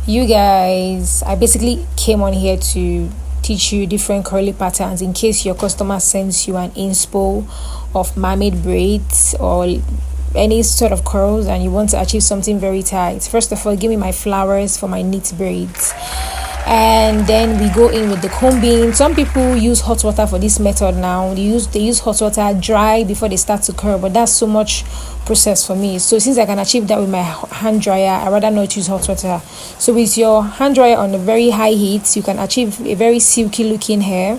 You guys, I basically came on here to teach you different curly patterns in case your customer sends you an inspo of mermaid braids or any sort of curls and you want to achieve something very tight. First of all, give me my flowers for my knit braids, and then we go in with the combing. Some people use hot water for this method now. They use hot water dry before they start to curl, but that's so much process for me. So since I can achieve that with my hand dryer, I rather not use hot water. So with your hand dryer on a very high heat, you can achieve a very silky looking hair.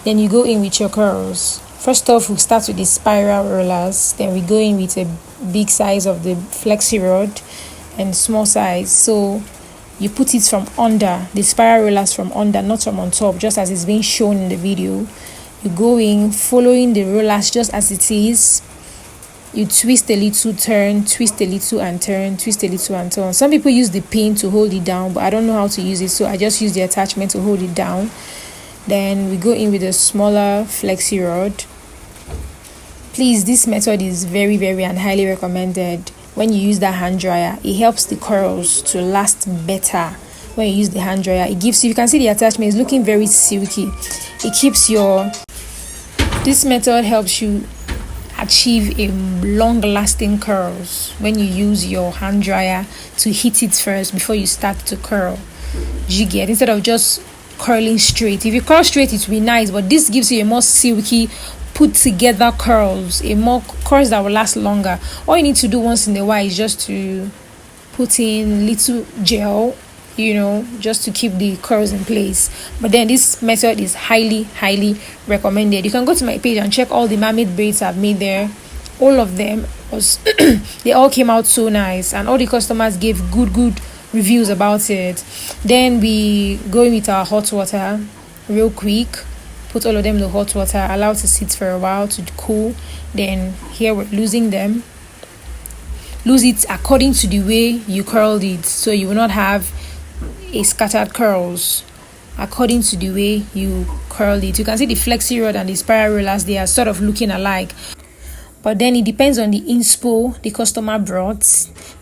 Then you go in with your curls. First off, we start with the spiral rollers, then we go in with a big size of the flexi rod and small size. So you put it from under, the spiral rollers from under, not from on top, just as it's being shown in the video. You go in following the rollers just as it is. You twist a little, turn, twist a little and turn, twist a little and turn. Some people use the pin to hold it down, but I don't know how to use it, so I just use the attachment to hold it down. Then we go in with a smaller flexi rod. Please, this method is very and highly recommended. When you use that hand dryer, it helps the curls to last better. When you use the hand dryer, it gives you can see the attachment is looking very silky. It keeps this method helps you achieve a long lasting curls when you use your hand dryer to heat it first before you start to curl. You get, instead of just curling straight. If you curl straight, it will be nice, but this gives you a more silky, put together curls, a more curls that will last longer. All you need to do once in a while is just to put in little gel, just to keep the curls in place. But then this method is highly recommended. You can go to my page and check all the mermaid braids I've made there. All of them was they all came out so nice, and all the customers gave good reviews about it. Then we go in with our hot water real quick, put all of them in the hot water, allow it to sit for a while to cool. Then here we're losing them. Lose it according to the way you curled it, so you will not have a scattered curls according to the way you curled it. You can see the flexi rod and the spiral rollers, they are sort of looking alike, but then it depends on the inspo the customer brought.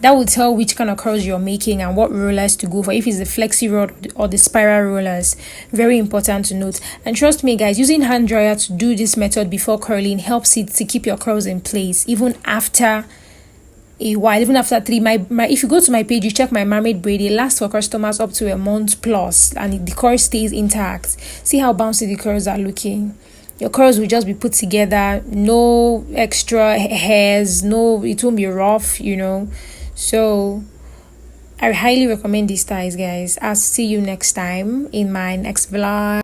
That will tell which kind of curls you're making and what rollers to go for, if it's the flexi rod or the spiral rollers. Very important to note. And trust me guys, using hand dryer to do this method before curling helps it to keep your curls in place even after a while, even after 3 if you go to my page, you check my mermaid braid, it lasts for customers up to a month plus, and the curl stays intact. See how bouncy the curls are looking. Your curls will just be put together, no extra hairs, it won't be rough, So I highly recommend these styles, guys. I'll see you next time in my next vlog.